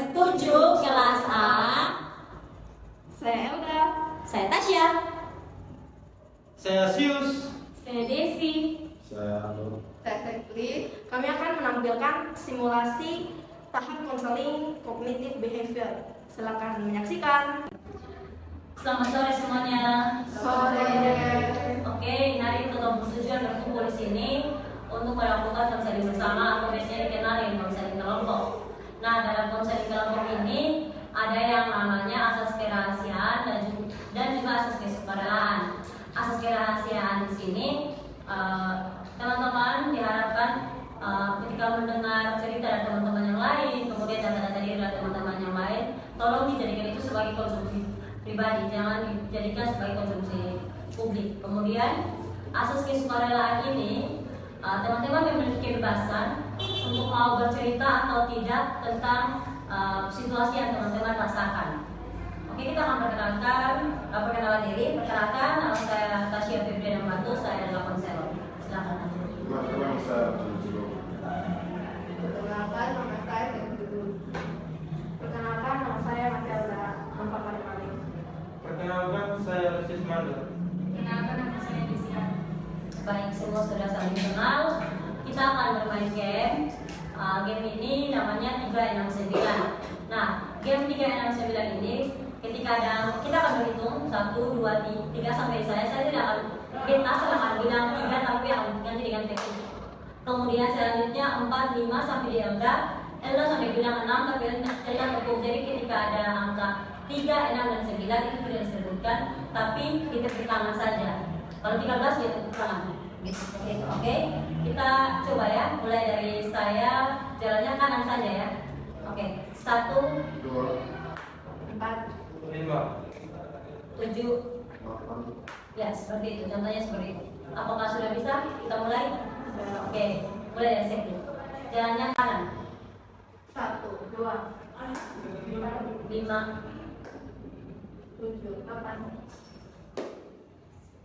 7 kelas A. Saya Elda. Saya Tasya. Saya Sius. Saya Desi. Saya Nur. Saya Sepri. Kami akan menampilkan simulasi tahap konseling kognitif behavior. Silakan menyaksikan. Selamat sore semuanya. Sore. Oke, hari untuk tujuan berkumpul di sini untuk melakukan konseling bersama atau biasanya dikenal dengan konseling kelompok. Nah, dalam konseling kelompok ini ada yang namanya asas kerahasiaan dan juga asas kesukarelaan. Asas kerahasiaan di sini teman-teman diharapkan ketika mendengar cerita dari teman-teman yang lain, kemudian data-data diri dari teman-teman yang lain, tolong dijadikan itu sebagai konsumsi pribadi, jangan dijadikan sebagai konsumsi publik. Kemudian asas kesukarelaan ini teman-teman memiliki kebebasan untuk mau bercerita atau tidak tentang situasi yang teman-teman rasakan. Oke, kita akan perkenalan diri. Perkenalkan, nama saya Tasya Febriana Batu, saya adalah konselor. Silakan. Teman-teman saya Jujur. Perkenalkan, nama saya Sepri. Perkenalkan, nama saya Matilda. Nampak paling-paling. Perkenalkan saya Lucius Mandor. Perkenalkan, nama saya Desia. Baik, semua sudah saling kenal. Kita akan bermain game. Game ini namanya 369. Nah, game 369 ini ketika kita akan berhitung 1, 2, 3 sampai saya tidak akan akan bilang 3 tapi akan ganti dengan teknik. Kemudian selanjutnya 4, 5 sampai di Elda sampai bilang 6 tapi Elda cukup. Jadi ketika ada angka 3, 6 dan 9 itu tidak disebutkan tapi ditepuk tangan saja. Kalau 13 dia tepuk tangan. Oke, kita coba ya. Mulai dari saya, jalannya kanan saja ya. Oke, 1, 2, 4, 5, 7. 8. Ya, seperti itu. Contohnya seperti itu. Apakah sudah bisa? Kita mulai. Oke, mulai dari sini. Jalannya kanan. 1, 2, 5, 7, 8,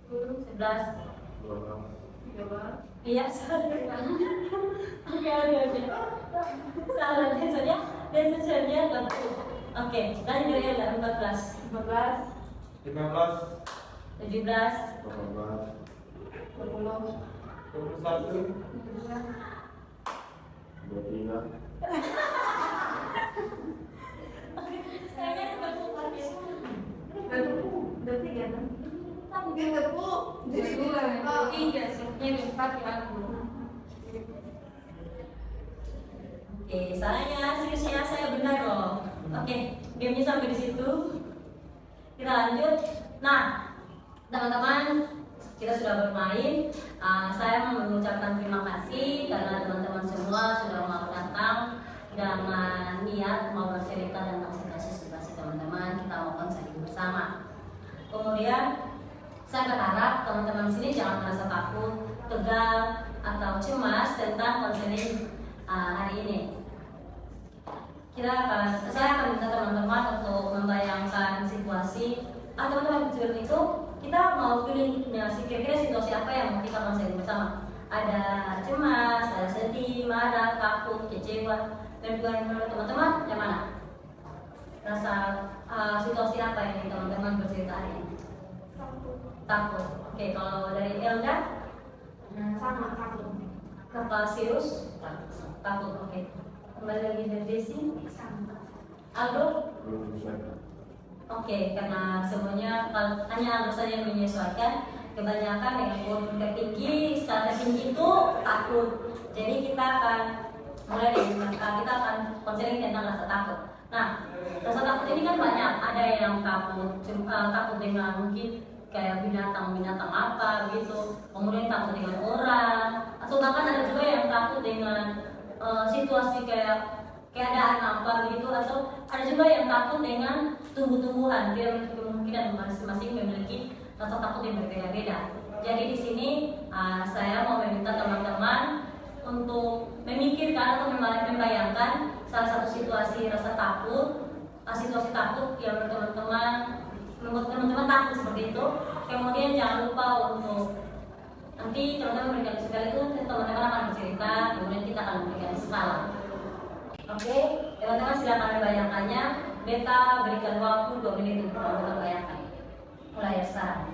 10, 11. 12. 13. Iya, salah. Oke. Salah desanya. Desanya 20. Oke, lanjut dari yang 14. 15, 15. 17. 18. 20, 21. 23. Kayaknya kebetulan ya. udah 3 kan? Dia tepuk, jadi 3 sih, yang 4 ya. Oke, seriusnya saya benar loh. Oke, gamenya sampai di situ. Kita lanjut. Nah, teman-teman, kita sudah bermain. Saya mau mengucapkan terima kasih karena teman-teman semua sudah mau datang dengan niat mau bercerita tentang situasi teman-teman. Kita mau konseling bersama. Kemudian saya berharap teman-teman sini jangan merasa takut, tegang, atau cemas tentang konseling hari ini. Saya akan minta teman-teman untuk membayangkan situasi teman-teman kecil itu kita mau pilih kira-kira situasi apa yang mau kita konseling bersama. Ada cemas, ada sedih, marah, takut, kecewa. Dan menurut teman-teman yang mana? Rasa situasi apa yang teman-teman bercerita hari ini? Takut. Oke, kalau dari Elda sama takut. Kakak Sirus takut. Oke. Kembali lagi dari Desi. Aldo. Oke, karena semuanya hanya Aldo saja yang menyesuaikan. Kebanyakan yang umur tertinggi, skala tertinggi itu takut. Jadi kita akan mulai dari kita akan konseling tentang rasa takut. Nah, rasa takut ini kan banyak. Ada yang takut dengan mungkin kayak binatang apa gitu, kemudian takut dengan orang, atau bahkan ada juga yang takut dengan situasi kayak keadaan apa gitu, atau ada juga yang takut dengan tumbuh-tumbuhan. Dia memiliki kemungkinan masing-masing memiliki rasa takut yang berbeda-beda. Jadi di sini saya mau meminta teman-teman untuk memikirkan atau membayangkan salah satu situasi rasa takut, situasi takut yang membuat teman-teman takut seperti itu. Kemudian jangan lupa untuk nanti teman-teman memberikan skala itu, teman-teman akan bercerita, kemudian kita akan memberikan skala. Oke, Teman-teman silakan membayangkannya. Beta berikan waktu 2 menit untuk teman-teman bayangkan. Mulai ya sekarang.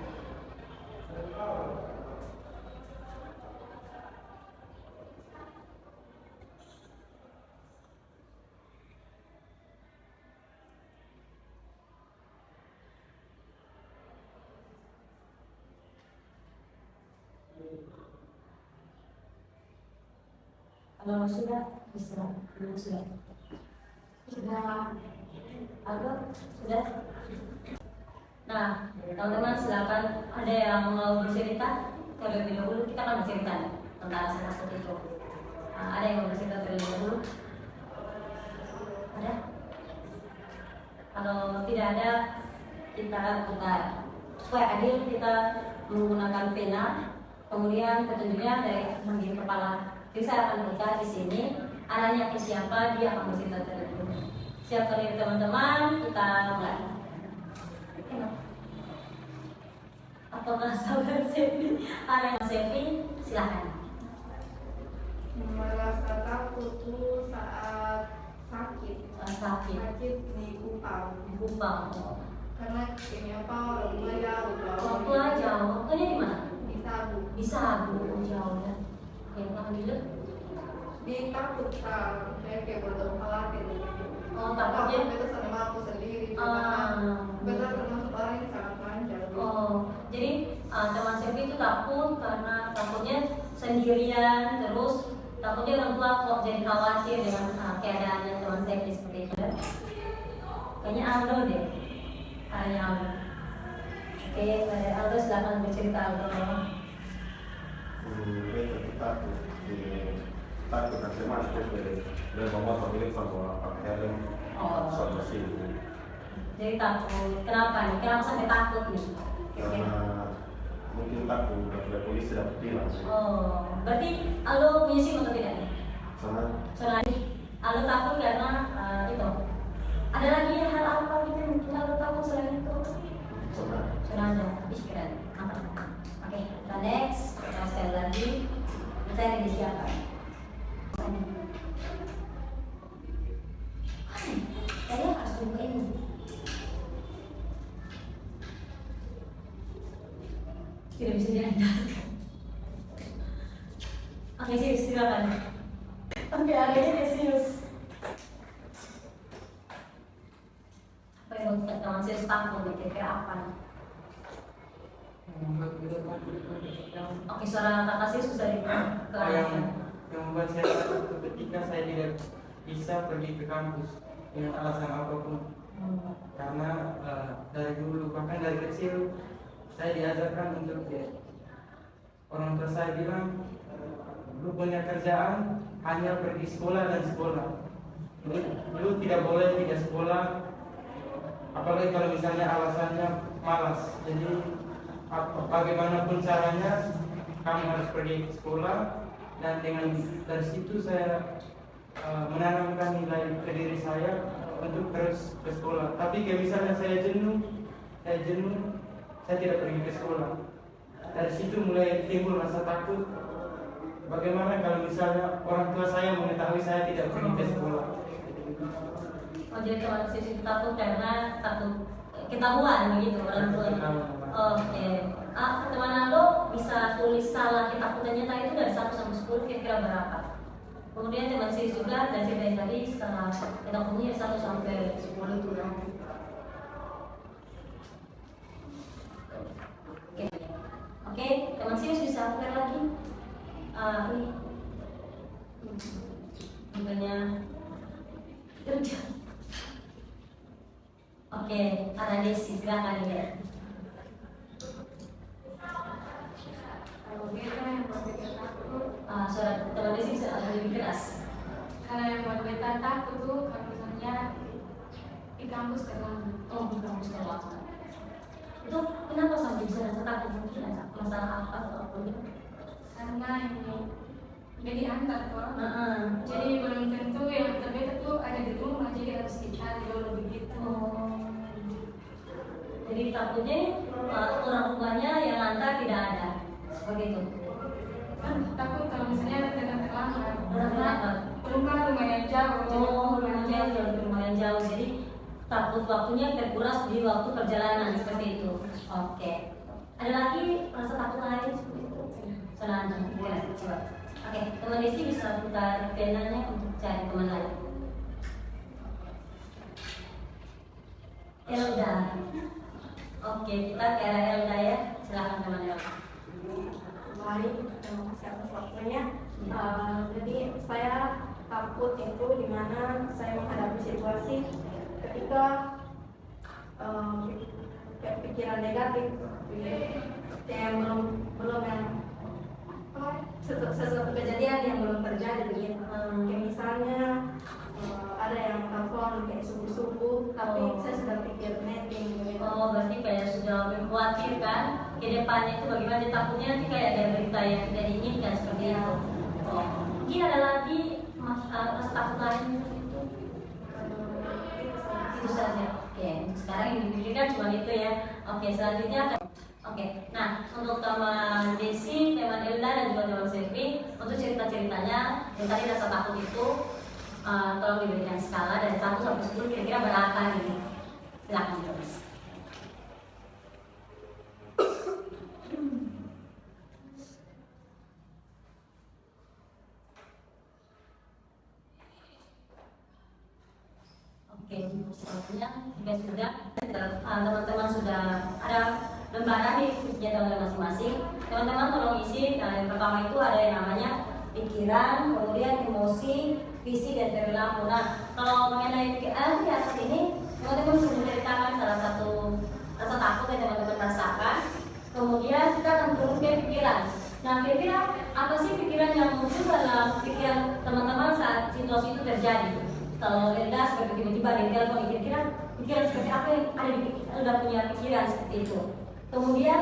Kalau sudah, bisa. Belum sudah. Sudah. Agak sudah. Nah, teman-teman silakan, ada yang mau bercerita terlebih dahulu. Kita akan bercerita tentang rasa takut itu. Nah, ada yang mau bercerita terlebih dahulu? Ada? Kalau tidak ada, kita buka supaya adil, kita menggunakan pena. Kemudian petunjuknya dari bagian kepala. Jadi saya akan buka di sini. Arahnya ke siapa, dia akan bercerita terlebih dahulu. Siapkan diri teman-teman, kita mulai. Apakah sahabat Sevi? Ada yang Sevi? Silahkan. Merasa takut tuh saat sakit. Sakit. Sakit di Kupang. Kupang. Karena ini apa orang tua jauh. Orang tua jauh. Waktunya di mana? Di Sabu. Di Sabu, jauh ya. Yang kamu dulu? Di takut kan, kayak berdoa khawatir. Oh, takutnya? Itu sama aku sendiri. Ah. Benar termasuk orang yang sangat lancar. Oh, jadi teman Sevi itu takut karena takutnya sendirian, terus takutnya orang tua kok jadi khawatir dengan keadaannya teman Sevi seperti itu. Kayaknya Aldo deh. Kayaknya Aldo. Oke, Aldo silakan bercerita Aldo. Beta takut. Takut nanti masuk dari motor milik sama pakai helm. Oh. Sama sini. Jadi takut. Kenapa nih? Kenapa sampai takut nih? Karena mungkin takut dari polisi dapat tilang. Oh, berarti Aldo punya SIM atau tidak nih? Sama Soalnya Aldo takut karena itu. Ada lagi hal apa gitu yang mungkin Aldo takut selain itu? sama Sudah ada. Ih, keren. Mantap. Oke, kita next. Kita sekali lagi. Saya di siapa? Saya harus buka ini. Tidak bisa diandalkan. Oke, serius, silakan. Oke, akhirnya serius. Apa yang membuat teman serius takut? Kira-kira apa? Oke, suara kakak serius bisa yang membuat saya takut ketika saya tidak bisa pergi ke kampus dengan alasan apapun. Karena dari dulu bahkan dari kecil saya diajarkan untuk orang tua saya bilang lu punya kerjaan hanya pergi sekolah dan sekolah. Lu tidak boleh tidak sekolah, apalagi kalau misalnya alasannya malas. Jadi bagaimanapun caranya kamu harus pergi ke sekolah, dan dari situ saya menanamkan nilai ke diri saya untuk terus ke sekolah. Tapi kalau misalnya saya jenuh, saya tidak pergi ke sekolah. Dari situ mulai timbul rasa takut. Bagaimana kalau misalnya orang tua saya mengetahui saya tidak pergi ke sekolah? Oh, jadi teman serius itu takut karena takut ketahuan begitu orang tua. Oke. Teman Aldo bisa tulis skala ketakutannya tadi itu dari 1 sampai 10 kira-kira berapa? Kemudian teman serius juga dari cerita yang tadi skala ketakutannya 1 sampai 10 itu ya. Oke, teman serius bisa share lagi. Ini bukannya kerja. Oke, Ana Desi, silakan ya. Kalau beta yang buat beta takut, Suara teman Desi bisa agak lebih keras. karena yang buat beta takut tuh kalau misalnya di kampus terlambat. Oh, di kampus terlambat. Itu kenapa sampai bisa rasa takut? Mungkin ada masalah apa atau apa gitu? Karena ini jadi antar kok. Heeh. Jadi belum tentu yang terbeta tuh ada di rumah, jadi harus dicari dulu begitu. Oh. Jadi takutnya orang tuanya yang antar tidak ada. Seperti itu. Kan takut kalau misalnya datang terlambat. Datang terlambat. Rumah lumayan jauh. Oh, rumahnya jauh. takut waktunya terkuras di waktu perjalanan seperti itu. Oke. Ada lagi rasa takut lain seperti itu? Selanjutnya, boleh coba. Oke, teman Desi bisa putar penanya untuk cari teman lain. Elda. Oke, kita ke arah Elda ya. Silakan teman Elda. Baik, terima kasih atas waktunya. Jadi saya takut itu dimana saya menghadapi situasi ketika pikiran negatif yang belum yang sesuatu kejadian yang belum terjadi begitu. Kayak misalnya ada yang telepon kayak subuh-subuh, tapi saya sudah pikir netting begitu. Oh, berarti kayak sudah khawatir kan ke depannya itu bagaimana, takutnya nanti kayak ada berita yang tidak diinginkan seperti itu. Oh, mungkin ada lagi rasa takut lain itu? Itu saja. Oke, sekarang yang dipikirkan cuma itu ya. Oke, selanjutnya akan. Oke, nah untuk teman Desi, teman Elda dan juga teman Selvi, untuk cerita-ceritanya yang tadi rasa takut itu tolong diberikan skala dari 1 sampai 10 kira-kira berapa gitu. Silakan terus. Oke, selanjutnya sudah teman-teman sudah ada lembaran di kegiatan masing-masing. Teman-teman tolong isi. Yang pertama itu ada yang namanya pikiran, kemudian emosi, visi dan perilaku. Nah, kalau mengenai pikiran di atas ini, teman-teman bisa menceritakan salah satu rasa takut yang teman-teman rasakan. Kemudian kita akan turun ke pikiran. Nah, kira-kira apa sih pikiran yang muncul dalam pikiran teman-teman saat situasi itu terjadi? Kalau Elda seperti tiba-tiba ada di telepon, kira-kira pikiran seperti apa yang ada di pikiran? Elda punya pikiran seperti itu. Kemudian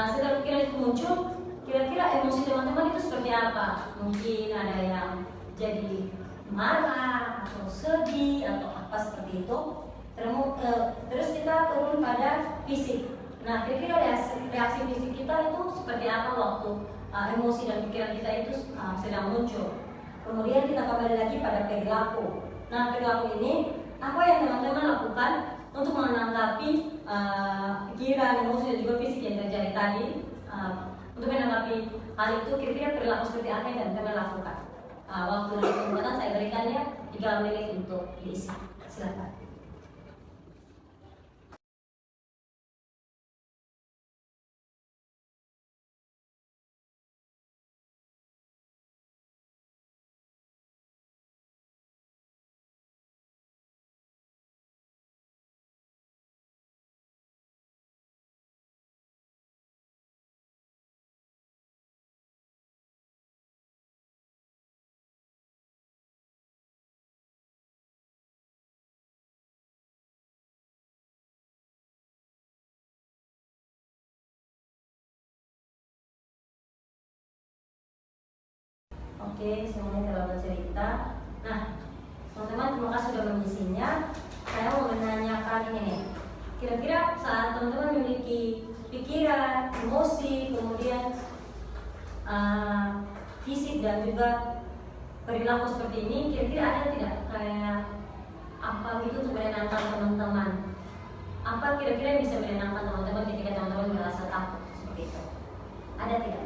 setelah pikiran itu muncul, kira-kira emosi teman-teman itu seperti apa? Mungkin ada yang jadi marah atau sedih atau apa seperti itu. Terus kita turun pada fisik. Nah, kira-kira reaksi fisik kita itu seperti apa waktu emosi dan pikiran kita itu sedang muncul. Kemudian kita kembali lagi pada perilaku. Nah, perilaku ini apa yang teman-teman lakukan untuk menanggapi pikiran, emosi dan juga fisik yang terjadi tadi. Untuk menanggapi hal itu, kira-kira perilaku seperti apa yang teman-teman lakukan? Waktu kesempatan saya berikannya 3 menit untuk diisi. Silakan. Oke, semuanya telah bercerita. Nah, teman-teman terima kasih sudah mengisinya. Saya mau menanyakan ini nih. Kira-kira saat teman-teman memiliki pikiran, emosi, kemudian fisik dan juga perilaku seperti ini, kira-kira ada tidak kayak apa gitu untuk menenangkan teman-teman? Apa kira-kira yang bisa menenangkan teman-teman ketika teman-teman merasa takut seperti itu? Ada tidak?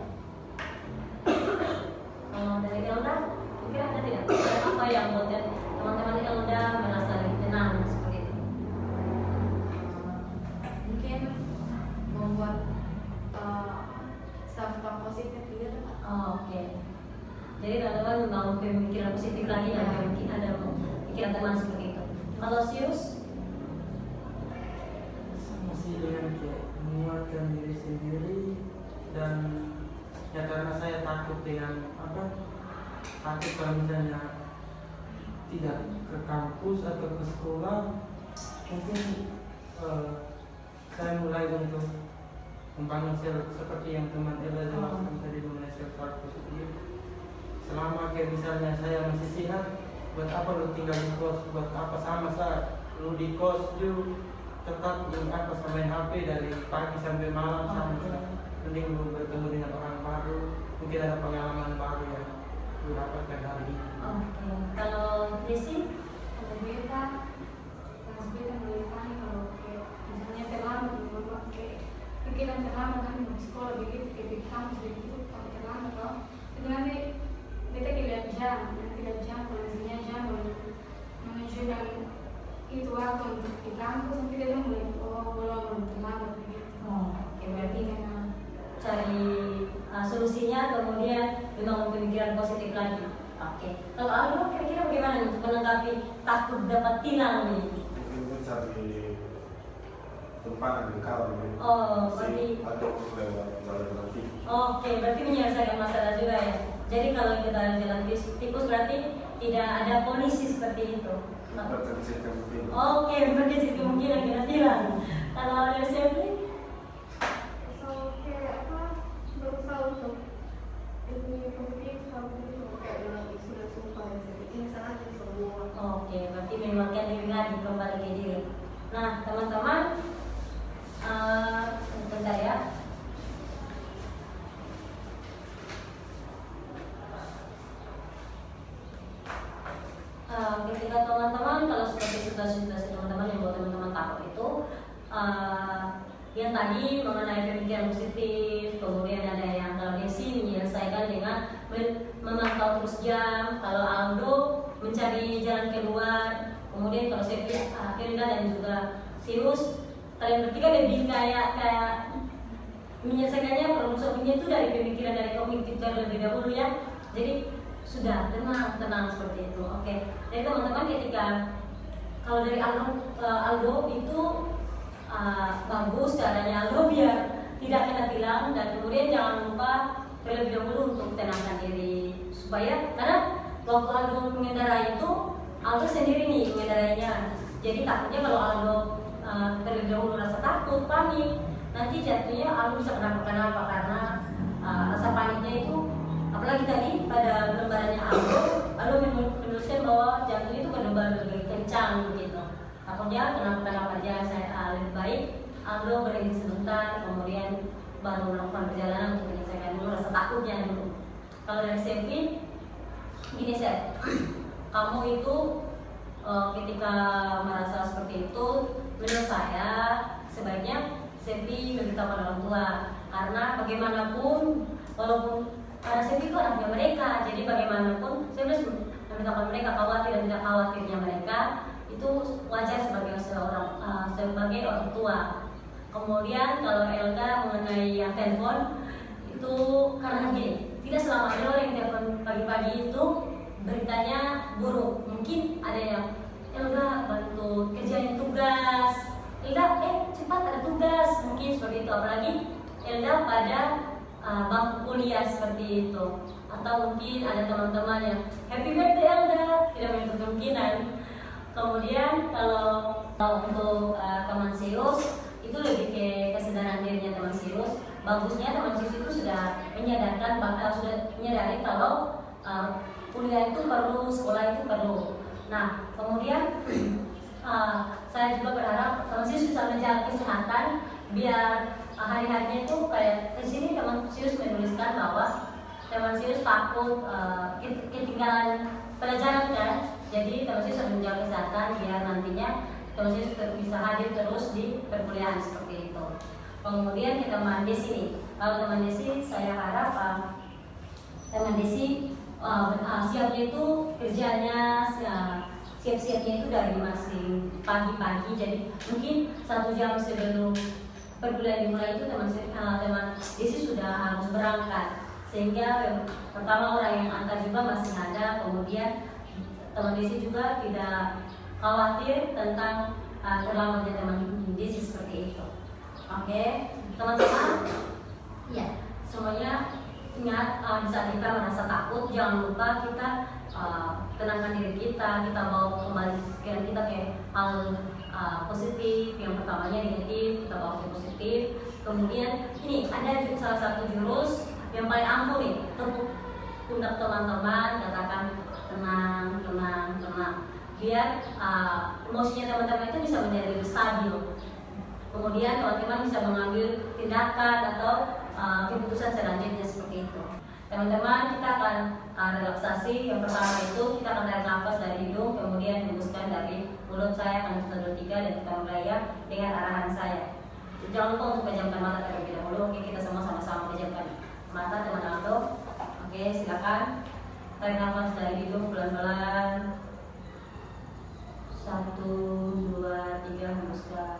Dari Elda, kira ada tidak? Apa yang membuat teman-teman Elda merasa lebih tenang seperti itu? Mungkin membuat self-talk positif gitu. Oke. Jadi teman-teman membangun pemikiran positif lagi dan mungkin ada pikiran teman seperti itu. Kalau Sius? Masih dengan kayak menguatkan diri sendiri dan ya karena saya takut dengan takut kalau misalnya tidak ke kampus atau ke sekolah, mungkin saya mulai untuk membangun seperti yang teman Ella jelaskan tadi mengenai self-talk positif. Selama kayak misalnya saya masih sehat, buat apa lu tinggal di kos, buat apa sama saya lu di kos juga tetap main HP dari pagi sampai malam sama. Mending lu bertemu dengan orang baru, mungkin ada pengalaman baru yang lu dapatkan hari ini. Oke. Kalau Desi? Kalau gue Pak, kita mulai panik kalau kayak misalnya terlambat kayak pikiran terlambat kan mau sekolah begitu kayak kampus begitu kalau terlambat toh itu nanti kita lihat jam kalau misalnya jam menunjukkan itu waktu untuk di kampus nanti kita mulai belum terlambat begitu. Oke, berarti cari solusinya kemudian membangun pemikiran positif lagi. Oke, kalau Aldo kira-kira bagaimana nih menanggapi takut dapat tilang nih? Mungkin cari tempat yang kalau berarti atau lewat jalan tikus. Oke, berarti menyelesaikan masalah juga ya. Jadi kalau kita jalan tikus berarti tidak ada kondisi seperti itu. Berkecil kemungkinan. Oke, berkecil kemungkinan kena tilang. Kalau ada Selvi? Kayak apa berusaha untuk ini positif itu kayak sudah sumpah ini salah jadi semua. Oke, berarti menguatkan diri lagi kembali ke diri. Nah, teman-teman, bentar ya. Ketika teman-teman kalau seperti situasi teman-teman yang buat teman-teman takut itu, yang tadi mengenai pemikiran positif, kemudian ada yang kalau Desi menyelesaikan dengan memantau terus jam, kalau Aldo mencari jalan keluar, kemudian kalau Firda dan juga Sius, kalian bertiga lebih kayak menyelesaikannya problem-nya itu dari pemikiran dari kognitif terlebih dahulu ya. Jadi sudah tenang seperti itu. Oke. Jadi teman-teman ketika kalau dari Aldo itu bagus caranya Aldo biar tidak kena tilang, dan kemudian jangan lupa terlebih dahulu untuk tenangkan diri supaya karena waktu Aldo mengendarai itu Aldo sendiri nih mengendarainya. Jadi takutnya kalau Aldo terlebih dahulu rasa takut, panik, nanti jatuhnya Aldo bisa kenapa-kenapa karena rasa paniknya itu. Apalagi tadi pada lembarannya Aldo menuliskan bahwa jantung itu berdebar lebih kencang gitu. Takutnya kenapa aja saya lebih baik Aldo berhenti sebentar, kemudian baru melakukan perjalanan untuk menyelesaikan dulu rasa takutnya dulu. Kalau dari Sevi, gini Seth, kamu itu ketika merasa seperti itu, menurut saya sebaiknya Sevi memberitahu orang tua, karena bagaimanapun walaupun karena Sevi itu anaknya mereka, jadi bagaimanapun saya harus memberitahukan mereka, khawatir dan tidak khawatirnya mereka itu wajar sebagai orang tua. Kemudian kalau Elga mengenai yang telepon itu karena gini, tidak selamanya orang yang telepon pagi-pagi itu beritanya buruk. Mungkin ada yang Elga bantu kerjain tugas, Elga cepat ada tugas, mungkin seperti itu. Apalagi Elga pada bangku kuliah seperti itu, atau mungkin ada teman-teman yang happy birthday Elga, tidak menutup kemungkinan. Kemudian kalau untuk teman Sius itu lebih ke kesadaran dirinya teman Sius. Bagusnya teman Sius itu sudah menyadari kalau kuliah itu perlu, sekolah itu perlu. Nah kemudian saya juga berharap teman Sius bisa menjaga kesehatan biar hari-harinya itu kayak di sini teman Sius menuliskan bahwa teman Sius takut ketinggalan pelajaran kan. Jadi teman Sius harus menjaga kesehatan biar nantinya teman Sius bisa hadir terus di perkuliahan seperti itu. Kemudian kita teman Desi nih. Kalau teman Desi saya harap teman Desi siapnya itu kerjanya siap-siapnya itu dari masing pagi-pagi. Jadi mungkin 1 jam sebelum perkuliahan dimulai itu teman Desi sudah harus berangkat, sehingga pertama orang yang antar juga masih ada, kemudian teman Desi juga tidak khawatir tentang terlambatnya teman Desi seperti itu. Oke, teman-teman, ya semuanya ingat di saat kita merasa takut jangan lupa kita tenangkan diri kita bawa kembali pikiran kita ke hal positif. Yang pertamanya negatif, kita bawa ke positif. Kemudian ini ada salah satu jurus yang paling ampuh nih, tepuk pundak teman-teman, katakan tenang, biar emosinya teman-teman itu bisa menjadi lebih stabil. Kemudian teman-teman bisa mengambil tindakan atau keputusan selanjutnya seperti itu. Teman-teman, kita akan relaksasi. Yang pertama itu kita akan tarik nafas dari hidung, kemudian hembuskan dari mulut saya akan 1, 2, 3 dan kita mulai ya dengan arahan saya. Jangan lupa untuk pejamkan mata terlebih dahulu. Oke, kita semua sama-sama pejamkan mata, teman Aldo. Oke, silakan. Tarik nafas dari hidung pelan-pelan. 1, 2, 3, hembuskan.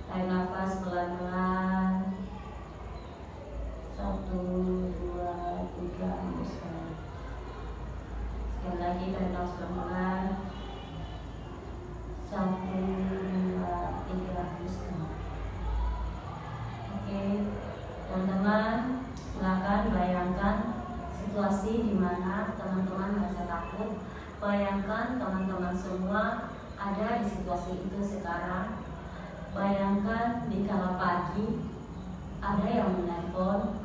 Tarik nafas pelan-pelan. 1, 2, 3, hembuskan. Sekali lagi tarik nafas pelan-pelan. 1, 2, 3, hembuskan. Oke, teman-teman, silakan bayangkan situasi di mana teman-teman merasa takut. Bayangkan teman-teman semua ada di situasi itu sekarang. Bayangkan di kala pagi ada yang menelpon.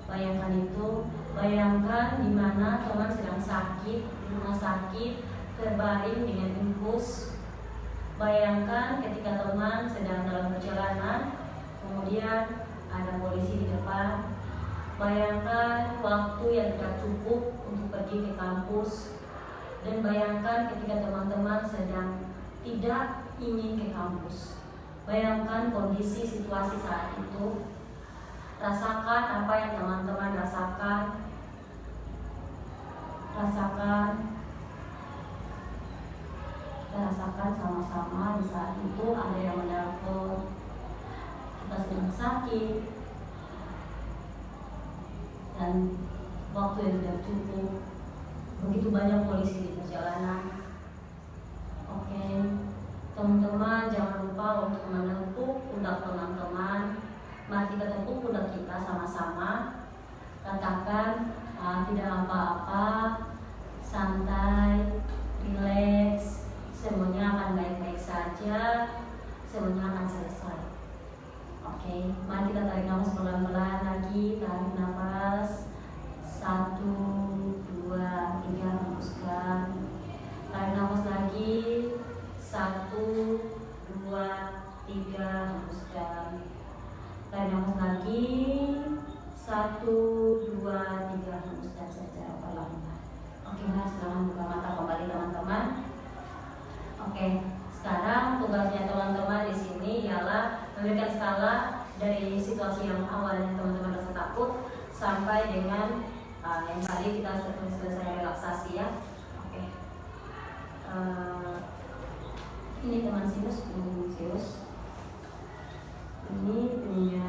Bayangkan itu. Bayangkan di mana teman sedang sakit di rumah sakit, terbaring dengan infus. Bayangkan ketika teman sedang dalam perjalanan, kemudian ada polisi di depan. Bayangkan waktu yang tidak cukup untuk pergi ke kampus. Dan bayangkan ketika teman-teman sedang tidak ingin ke kampus. Bayangkan kondisi situasi saat itu. Rasakan apa yang teman-teman rasakan. Rasakan. Kita rasakan sama-sama di saat itu ada yang menelpon. Kita sedang sakit dan waktu yang tidak cukup. Begitu banyak polisi di perjalanan. Oke, teman-teman jangan lupa untuk menepuk pundak teman-teman. Mari kita tepuk pundak kita sama-sama. Katakan tidak apa-apa, santai, rileks, semuanya akan baik-baik saja, semuanya akan selesai. Oke, mari kita tarik nafas pelan-pelan lagi. Tarik nafas 1, 2, 3, hembuskan. Tarik nafas lagi 1, 2, 3, hembuskan. Tarik nafas lagi 1, 2, 3, hembuskan secara perlahan. Oke, nah silakan buka mata kembali teman-teman. Oke, sekarang tugasnya teman-teman di sini ialah memberikan skala dari situasi yang awalnya teman-teman rasa takut sampai dengan yang tadi kita selesai relaksasi ya. Oke. Ini teman Sius, ini punya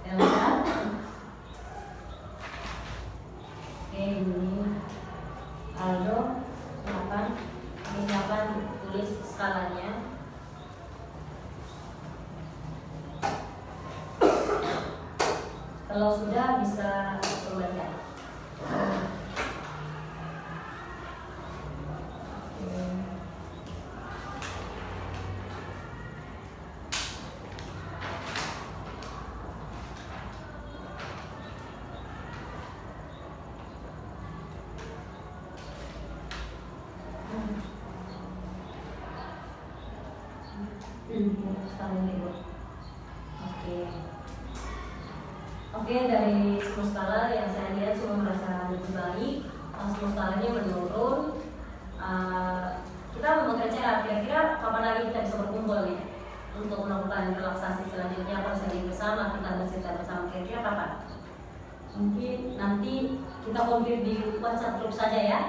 Elsa. Oke, ini Aldo. Silakan tulis skalanya. Kalau sudah bisa kembalikan. Oke, dari 10 skala yang saya lihat semua merasa lebih baik. 10 skalanya menurun. Kita mau bekerja kira-kira kapan lagi kita bisa berkumpul nih untuk melakukan relaksasi selanjutnya, konseling bersama, kita bercerita bersama, kira-kira kapan? Mungkin nanti kita konfirm di WhatsApp grup saja ya.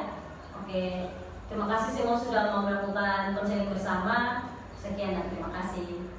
Oke, terima kasih semua sudah mau melakukan konseling bersama. Sekian dan terima kasih.